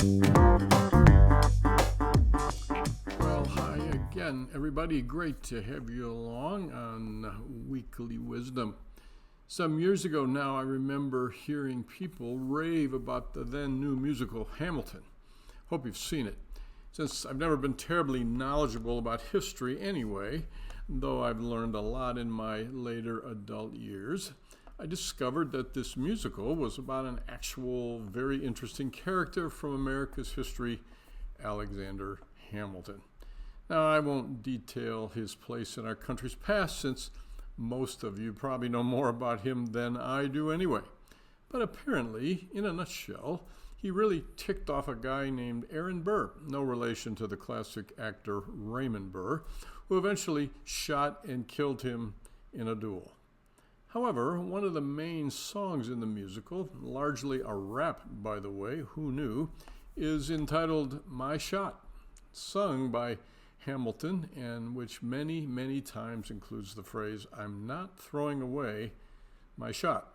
Well, hi again, everybody. Great to have you along on Weekly Wisdom. Some years ago now, I remember hearing people rave about the then new musical Hamilton. Hope you've seen it. Since I've never been terribly knowledgeable about history anyway, though I've learned a lot in my later adult years, I discovered that this musical was about an actual, very interesting character from America's history, Alexander Hamilton. Now, I won't detail his place in our country's past since most of you probably know more about him than I do anyway. But apparently, in a nutshell, he really ticked off a guy named Aaron Burr, no relation to the classic actor Raymond Burr, who eventually shot and killed him in a duel. However, one of the main songs in the musical, largely a rap by the way, who knew, is entitled My Shot, sung by Hamilton, and which many, many times includes the phrase, I'm not throwing away my shot.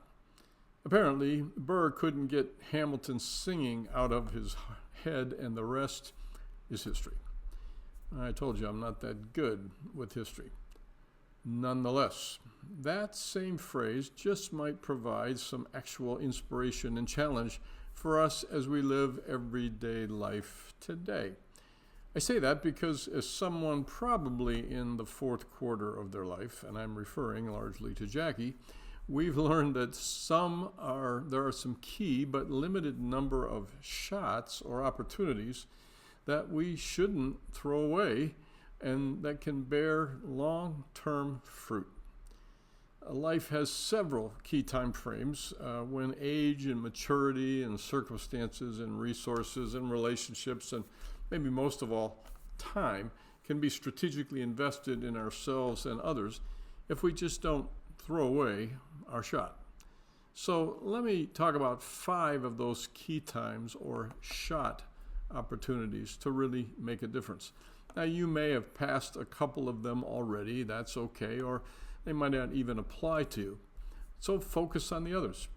Apparently, Burr couldn't get Hamilton singing out of his head, and the rest is history. I told you I'm not that good with history. Nonetheless, that same phrase just might provide some actual inspiration and challenge for us as we live everyday life today. I say that because as someone probably in the fourth quarter of their life, and I'm referring largely to Jackie, we've learned that there are some key but limited number of shots or opportunities that we shouldn't throw away and that can bear long-term fruit. Life has several key time frames when age and maturity and circumstances and resources and relationships and maybe most of all time can be strategically invested in ourselves and others if we just don't throw away our shot. So let me talk about 5 of those key times or shot opportunities to really make a difference. Now, you may have passed a couple of them already, that's okay, or they might not even apply to you. So focus on the others.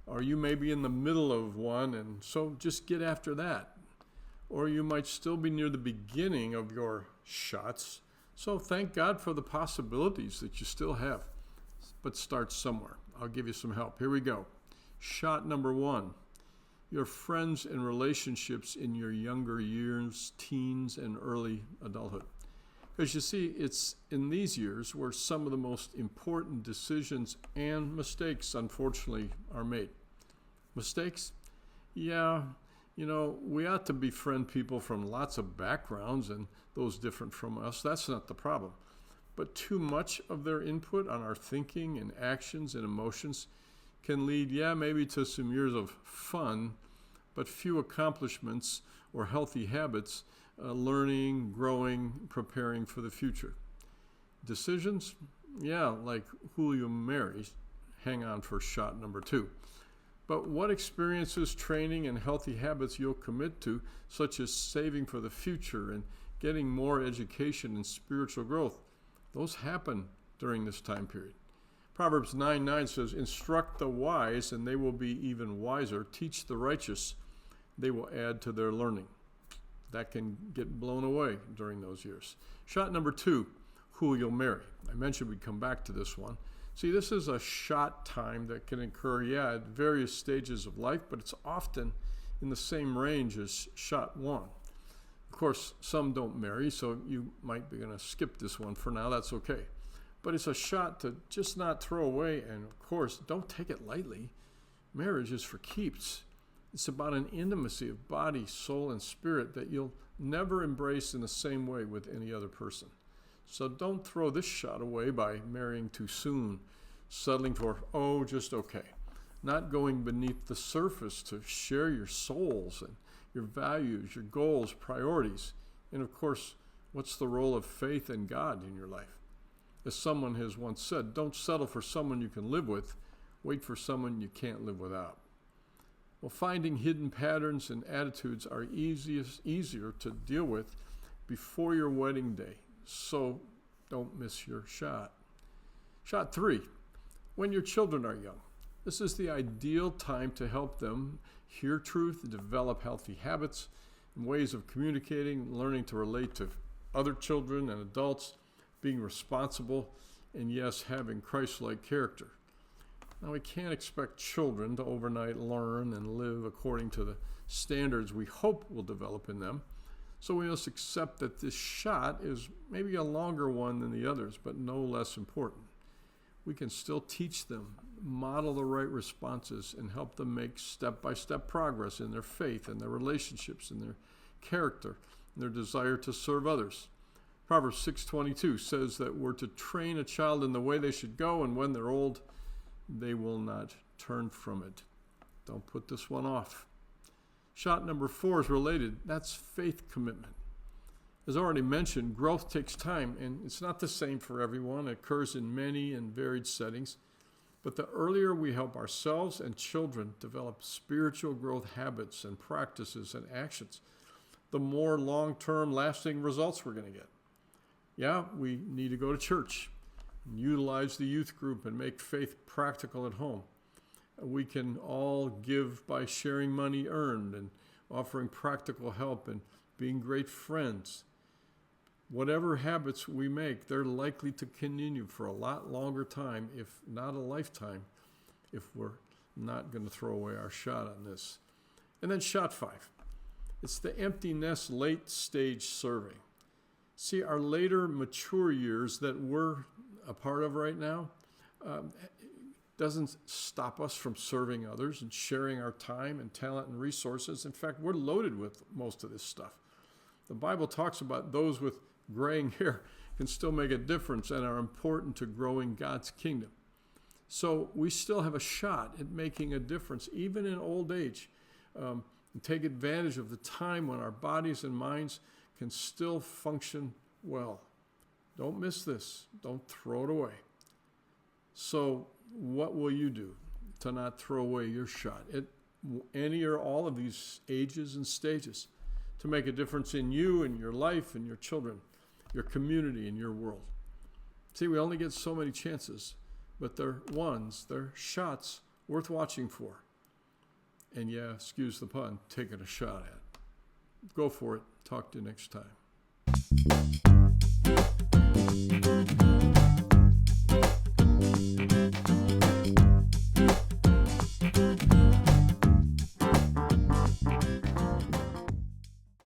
Or you may be in the middle of one, and so just get after that. Or you might still be near the beginning of your shots, so thank God for the possibilities that you still have. But start somewhere. I'll give you some help. Here we go. Shot number 1. Your friends and relationships in your younger years, teens, and early adulthood. Because you see, it's in these years where some of the most important decisions and mistakes, unfortunately, are made. Mistakes? Yeah, we ought to befriend people from lots of backgrounds and those different from us. That's not the problem. But too much of their input on our thinking and actions and emotions can lead, maybe to some years of fun, but few accomplishments or healthy habits, learning, growing, preparing for the future. Decisions? Like who you marry. Hang on for shot number 2. But what experiences, training, and healthy habits you'll commit to, such as saving for the future and getting more education and spiritual growth, those happen during this time period. Proverbs 9:9 says, instruct the wise, and they will be even wiser. Teach the righteous, they will add to their learning. That can get blown away during those years. Shot number 2, who you'll marry. I mentioned we'd come back to this one. See, this is a shot time that can occur, at various stages of life, but it's often in the same range as shot 1. Of course, some don't marry, so you might be going to skip this one for now. That's okay. But it's a shot to just not throw away, and of course, don't take it lightly. Marriage is for keeps. It's about an intimacy of body, soul, and spirit that you'll never embrace in the same way with any other person. So don't throw this shot away by marrying too soon, settling for, just okay. Not going beneath the surface to share your souls and your values, your goals, priorities, and of course, what's the role of faith in God in your life? As someone has once said, don't settle for someone you can live with, wait for someone you can't live without. Well, finding hidden patterns and attitudes are easier to deal with before your wedding day, so don't miss your shot. Shot 3, when your children are young. This is the ideal time to help them hear truth, develop healthy habits and ways of communicating, learning to relate to other children and adults, being responsible, and yes, having Christ-like character. Now, we can't expect children to overnight learn and live according to the standards we hope will develop in them. So we must accept that this shot is maybe a longer one than the others, but no less important. We can still teach them, model the right responses, and help them make step-by-step progress in their faith and their relationships and their character and their desire to serve others. Proverbs 6:22 says that we're to train a child in the way they should go, and when they're old, they will not turn from it. Don't put this one off. Shot number 4 is related. That's faith commitment. As already mentioned, growth takes time, and it's not the same for everyone. It occurs in many and varied settings. But the earlier we help ourselves and children develop spiritual growth habits and practices and actions, the more long-term lasting results we're going to get. Yeah, we need to go to church, and utilize the youth group, and make faith practical at home. We can all give by sharing money earned and offering practical help and being great friends. Whatever habits we make, they're likely to continue for a lot longer time, if not a lifetime, if we're not going to throw away our shot on this. And then shot 5. It's the empty nest late stage serving. See, our later mature years that we're a part of right now doesn't stop us from serving others and sharing our time and talent and resources. In fact, we're loaded with most of this stuff. The Bible talks about those with graying hair can still make a difference and are important to growing God's kingdom. So we still have a shot at making a difference, even in old age, and take advantage of the time when our bodies and minds can still function well. Don't miss this. Don't throw it away. So what will you do to not throw away your shot at any or all of these ages and stages to make a difference in you and your life and your children, your community and your world? See, we only get so many chances, but they're shots worth watching for. And yeah, excuse the pun, taking a shot at. Go for it. Talk to you next time.